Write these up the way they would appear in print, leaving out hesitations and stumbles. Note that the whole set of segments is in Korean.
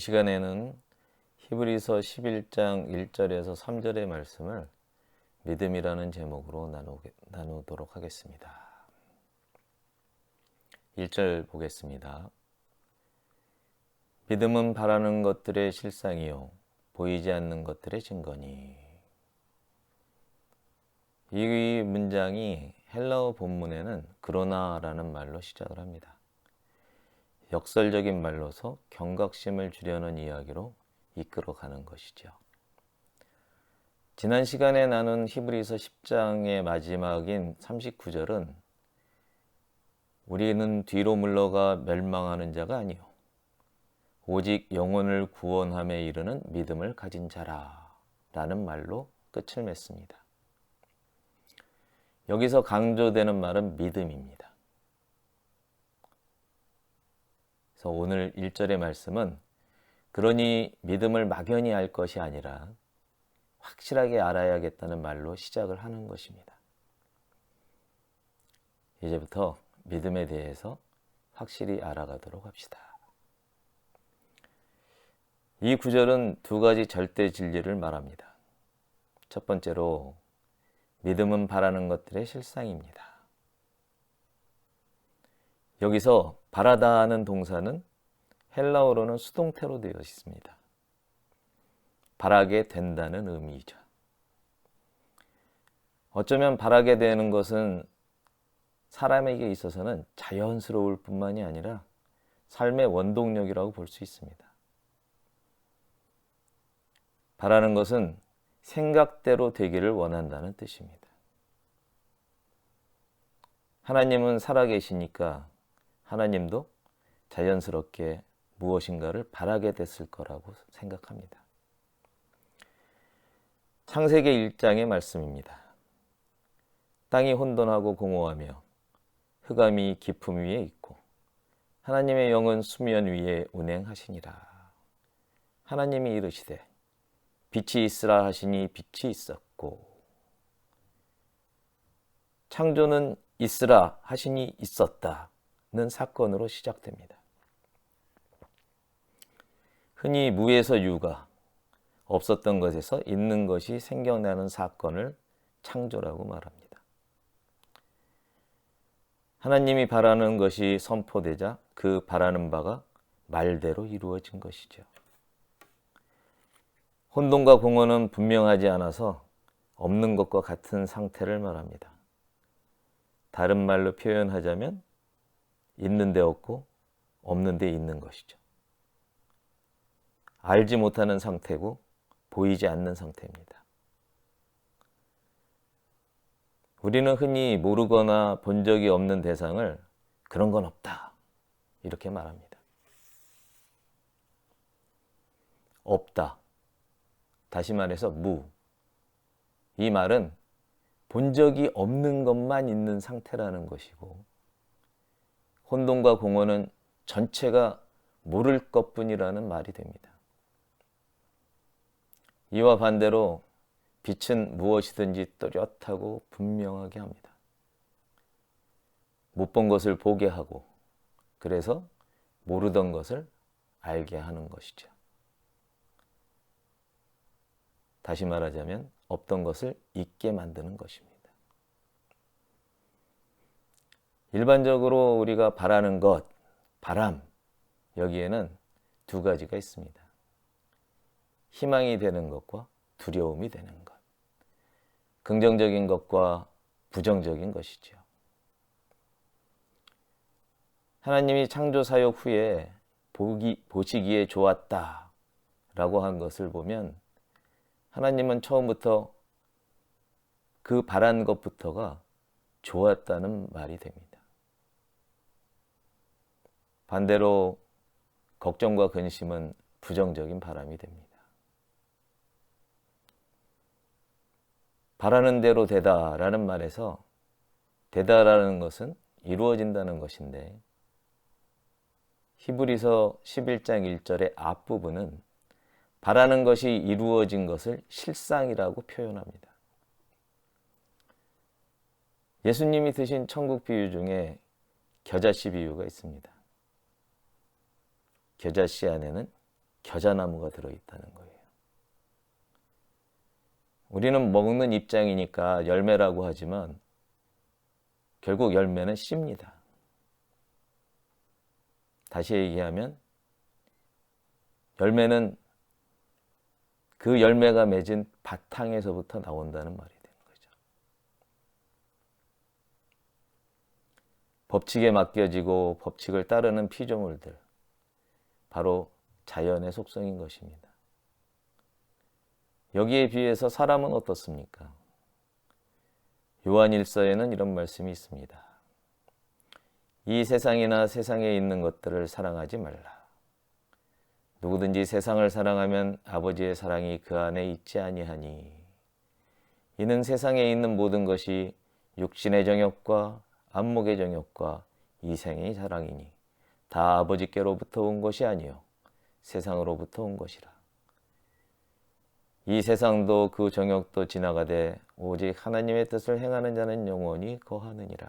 시간에는 히브리서 11장 1절에서 3절의 말씀을 믿음이라는 제목으로 나누도록 하겠습니다. 1절 보겠습니다. 믿음은 바라는 것들의 실상이요 보이지 않는 것들의 증거니. 이 문장이 헬라어 본문에는 그러나라는 말로 시작을 합니다. 역설적인 말로서 경각심을 주려는 이야기로 이끌어가는 것이죠. 지난 시간에 나눈 히브리서 10장의 마지막인 39절은 우리는 뒤로 물러가 멸망하는 자가 아니요 오직 영혼을 구원함에 이르는 믿음을 가진 자라 라는 말로 끝을 맺습니다. 여기서 강조되는 말은 믿음입니다. 그래서 오늘 1절의 말씀은 그러니 믿음을 막연히 알 것이 아니라 확실하게 알아야겠다는 말로 시작을 하는 것입니다. 이제부터 믿음에 대해서 확실히 알아가도록 합시다. 이 구절은 두 가지 절대 진리를 말합니다. 첫 번째로 믿음은 바라는 것들의 실상입니다. 여기서 바라다 하는 동사는 헬라어로는 수동태로 되어 있습니다. 바라게 된다는 의미이죠. 어쩌면 바라게 되는 것은 사람에게 있어서는 자연스러울 뿐만이 아니라 삶의 원동력이라고 볼 수 있습니다. 바라는 것은 생각대로 되기를 원한다는 뜻입니다. 하나님은 살아계시니까 하나님도 자연스럽게 무엇인가를 바라게 됐을 거라고 생각합니다. 창세기 1장의 말씀입니다. 땅이 혼돈하고 공허하며 흑암이 깊음 위에 있고 하나님의 영은 수면 위에 운행하시니라. 하나님이 이르시되 빛이 있으라 하시니 빛이 있었고 창조는 있으라 하시니 있었다는 사건으로 시작됩니다. 흔히 무에서 유가, 없었던 것에서 있는 것이 생겨나는 사건을 창조라고 말합니다. 하나님이 바라는 것이 선포되자 그 바라는 바가 말대로 이루어진 것이죠. 혼돈과 공허는 분명하지 않아서 없는 것과 같은 상태를 말합니다. 다른 말로 표현하자면 있는 데 없고 없는 데 있는 것이죠. 알지 못하는 상태고 보이지 않는 상태입니다. 우리는 흔히 모르거나 본 적이 없는 대상을 그런 건 없다 이렇게 말합니다. 없다. 다시 말해서 무. 이 말은 본 적이 없는 것만 있는 상태라는 것이고 혼돈과 공허는 전체가 모를 것뿐이라는 말이 됩니다. 이와 반대로 빛은 무엇이든지 또렷하고 분명하게 합니다. 못 본 것을 보게 하고 그래서 모르던 것을 알게 하는 것이죠. 다시 말하자면 없던 것을 있게 만드는 것입니다. 일반적으로 우리가 바라는 것, 바람, 여기에는 두 가지가 있습니다. 희망이 되는 것과 두려움이 되는 것. 긍정적인 것과 부정적인 것이죠. 하나님이 창조 사역 후에 보시기에 좋았다 라고 한 것을 보면 하나님은 처음부터 그 바란 것부터가 좋았다는 말이 됩니다. 반대로 걱정과 근심은 부정적인 바람이 됩니다. 바라는 대로 되다라는 말에서 되다라는 것은 이루어진다는 것인데 히브리서 11장 1절의 앞부분은 바라는 것이 이루어진 것을 실상이라고 표현합니다. 예수님이 드신 천국 비유 중에 겨자씨 비유가 있습니다. 겨자씨 안에는 겨자나무가 들어있다는 거예요. 우리는 먹는 입장이니까 열매라고 하지만 결국 열매는 씨입니다. 다시 얘기하면 열매는 그 열매가 맺은 바탕에서부터 나온다는 말이 되는 거죠. 법칙에 맡겨지고 법칙을 따르는 피조물들, 바로 자연의 속성인 것입니다. 여기에 비해서 사람은 어떻습니까? 요한일서에는 이런 말씀이 있습니다. 이 세상이나 세상에 있는 것들을 사랑하지 말라. 누구든지 세상을 사랑하면 아버지의 사랑이 그 안에 있지 아니하니. 이는 세상에 있는 모든 것이 육신의 정욕과 안목의 정욕과 이생의 사랑이니 다 아버지께로부터 온 것이 아니요 세상으로부터 온 것이라. 이 세상도 그 정욕도 지나가되 오직 하나님의 뜻을 행하는 자는 영원히 거하느니라.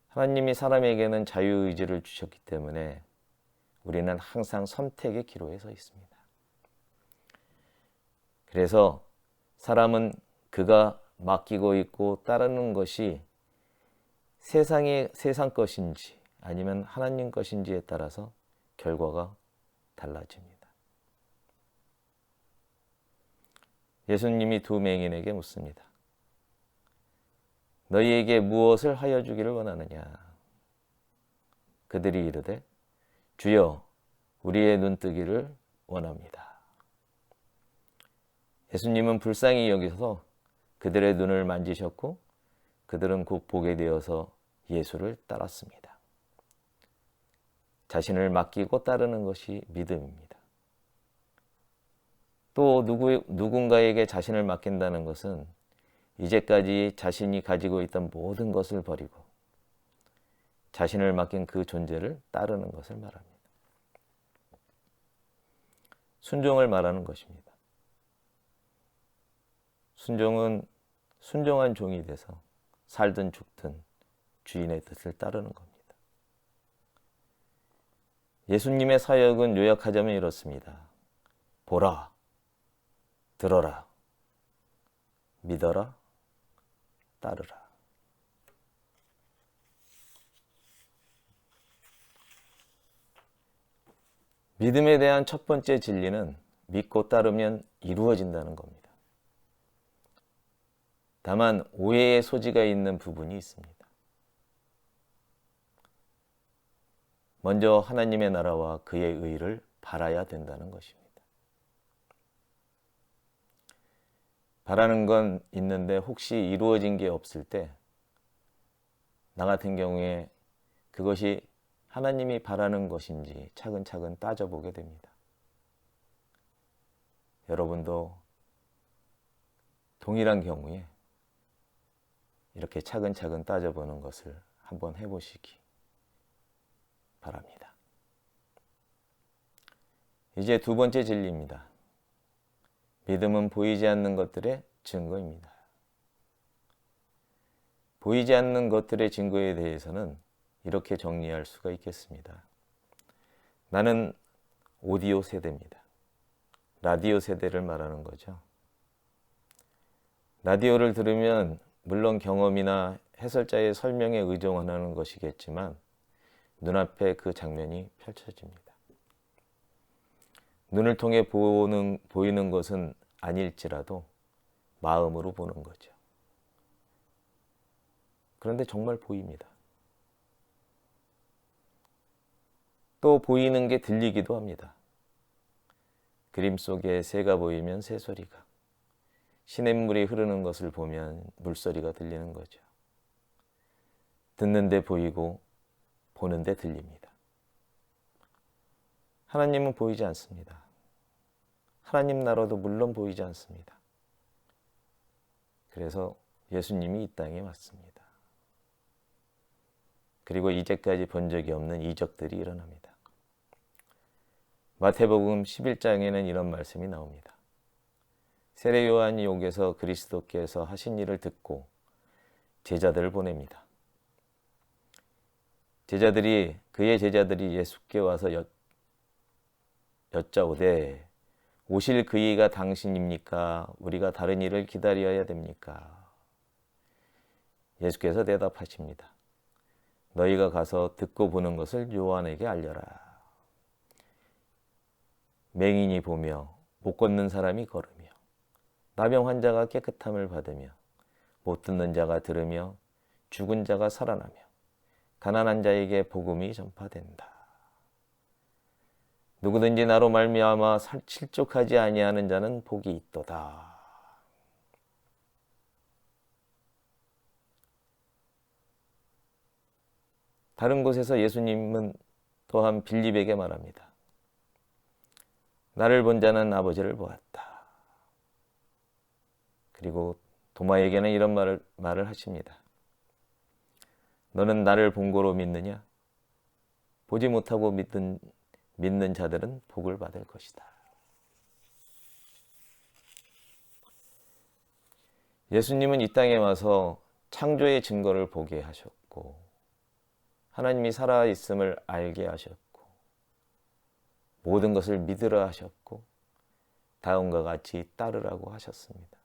하나님이 사람에게는 자유의지를 주셨기 때문에 우리는 항상 선택의 기로에 서 있습니다. 그래서 사람은 그가 맡기고 있고 따르는 것이 세상 것인지 아니면 하나님 것인지에 따라서 결과가 달라집니다. 예수님이 두 맹인에게 묻습니다. 너희에게 무엇을 하여 주기를 원하느냐? 그들이 이르되 주여 우리의 눈뜨기를 원합니다. 예수님은 불쌍히 여기서 그들의 눈을 만지셨고 그들은 곧 보게 되어서 예수를 따랐습니다. 자신을 맡기고 따르는 것이 믿음입니다. 또 누군가에게 자신을 맡긴다는 것은 이제까지 자신이 가지고 있던 모든 것을 버리고 자신을 맡긴 그 존재를 따르는 것을 말합니다. 순종을 말하는 것입니다. 순종은 순종한 종이 돼서 살든 죽든 주인의 뜻을 따르는 겁니다. 예수님의 사역은 요약하자면 이렇습니다. 보라, 들어라, 믿어라, 따르라. 믿음에 대한 첫 번째 진리는 믿고 따르면 이루어진다는 겁니다. 다만 오해의 소지가 있는 부분이 있습니다. 먼저 하나님의 나라와 그의 의를 바라야 된다는 것입니다. 바라는 건 있는데 혹시 이루어진 게 없을 때 나 같은 경우에 그것이 하나님이 바라는 것인지 차근차근 따져보게 됩니다. 여러분도 동일한 경우에 이렇게 차근차근 따져보는 것을 한번 해보시기 바랍니다. 이제 두 번째 진리입니다. 믿음은 보이지 않는 것들의 증거입니다. 보이지 않는 것들의 증거에 대해서는 이렇게 정리할 수가 있겠습니다. 나는 오디오 세대입니다. 라디오 세대를 말하는 거죠. 라디오를 들으면 물론 경험이나 해설자의 설명에 의존하는 것이겠지만 눈앞에 그 장면이 펼쳐집니다. 눈을 통해 보이는 것은 아닐지라도 마음으로 보는 거죠. 그런데 정말 보입니다. 또 보이는 게 들리기도 합니다. 그림 속에 새가 보이면 새소리가, 시냇물이 흐르는 것을 보면 물소리가 들리는 거죠. 듣는데 보이고 보는데 들립니다. 하나님은 보이지 않습니다. 하나님 나라도 물론 보이지 않습니다. 그래서 예수님이 이 땅에 왔습니다. 그리고 이제까지 본 적이 없는 이적들이 일어납니다. 마태복음 11장에는 이런 말씀이 나옵니다. 세례 요한이 옥에서 그리스도께서 하신 일을 듣고 제자들을 보냅니다. 그의 제자들이 예수께 와서 여짜오되 오실 그 이가 당신입니까? 우리가 다른 이를 기다려야 됩니까? 예수께서 대답하십니다. 너희가 가서 듣고 보는 것을 요한에게 알려라. 맹인이 보며 못 걷는 사람이 걸으며 나병 환자가 깨끗함을 받으며 못 듣는 자가 들으며 죽은 자가 살아나며 가난한 자에게 복음이 전파된다. 누구든지 나로 말미암아 실족하지 아니하는 자는 복이 있도다. 다른 곳에서 예수님은 또한 빌립에게 말합니다. 나를 본 자는 아버지를 보았다. 그리고 도마에게는 이런 말을 하십니다. 너는 나를 본 거로 믿느냐? 보지 못하고 믿는 자들은 복을 받을 것이다. 예수님은 이 땅에 와서 창조의 증거를 보게 하셨고 하나님이 살아있음을 알게 하셨고 모든 것을 믿으라 하셨고 다음과 같이 따르라고 하셨습니다.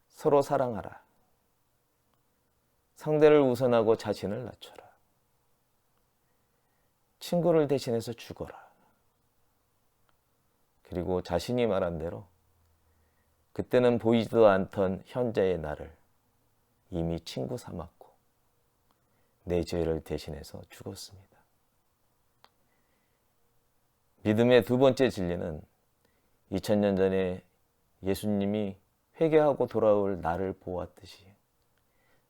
서로 사랑하라. 상대를 우선하고 자신을 낮춰라. 친구를 대신해서 죽어라. 그리고 자신이 말한 대로 그때는 보이지도 않던 현재의 나를 이미 친구 삼았고 내 죄를 대신해서 죽었습니다. 믿음의 두 번째 진리는 2000년 전에 예수님이 회개하고 돌아올 나를 보았듯이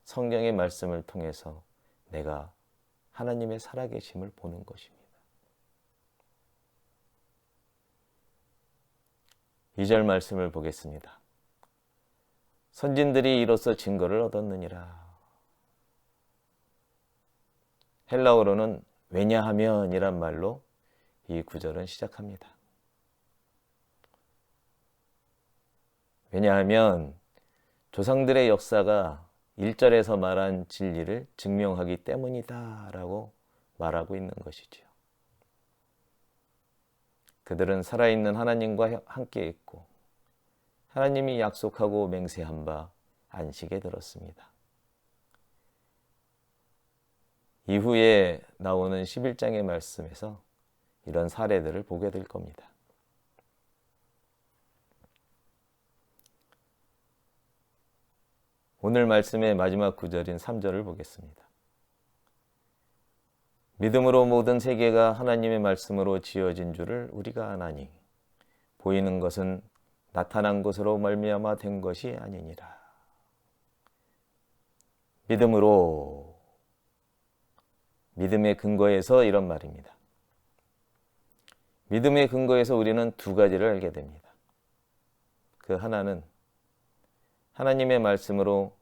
성경의 말씀을 통해서 내가 하나님의 살아계심을 보는 것입니다. 2절 말씀을 보겠습니다. 선진들이 이로써 증거를 얻었느니라. 헬라어로는 왜냐하면이란 말로 이 구절은 시작합니다. 왜냐하면 조상들의 역사가 1절에서 말한 진리를 증명하기 때문이다 라고 말하고 있는 것이지요. 그들은 살아있는 하나님과 함께 있고 하나님이 약속하고 맹세한 바 안식에 들었습니다. 이후에 나오는 11장의 말씀에서 이런 사례들을 보게 될 겁니다. 오늘 말씀의 마지막 구절인 3절을 보겠습니다. 믿음으로 모든 세계가 하나님의 말씀으로 지어진 줄을 우리가 아나니 보이는 것은 나타난 것으로 말미암아 된 것이 아니니라. 믿음으로, 믿음의 근거에서 이런 말입니다. 믿음의 근거에서 우리는 두 가지를 알게 됩니다. 그 하나는 하나님의 말씀으로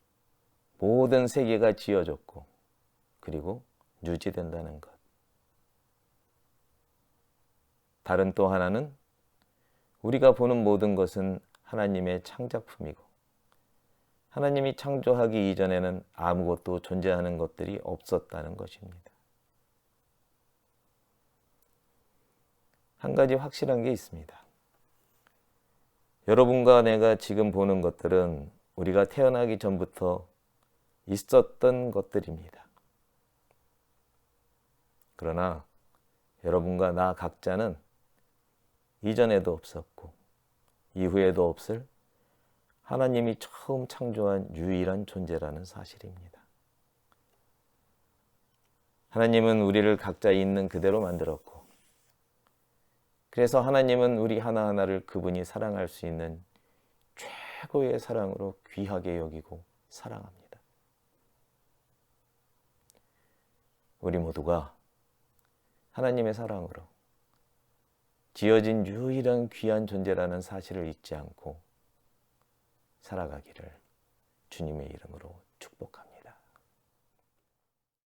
모든 세계가 지어졌고 그리고 유지된다는 것. 다른 또 하나는 우리가 보는 모든 것은 하나님의 창작품이고 하나님이 창조하기 이전에는 아무것도 존재하는 것들이 없었다는 것입니다. 한 가지 확실한 게 있습니다. 여러분과 내가 지금 보는 것들은 우리가 태어나기 전부터 있었던 것들입니다. 그러나 여러분과 나 각자는 이전에도 없었고 이후에도 없을 하나님이 처음 창조한 유일한 존재라는 사실입니다. 하나님은 우리를 각자 있는 그대로 만들었고 그래서 하나님은 우리 하나하나를 그분이 사랑할 수 있는 최고의 사랑으로 귀하게 여기고 사랑합니다. 우리 모두가 하나님의 사랑으로 지어진 유일한 귀한 존재라는 사실을 잊지 않고 살아가기를 주님의 이름으로 축복합니다.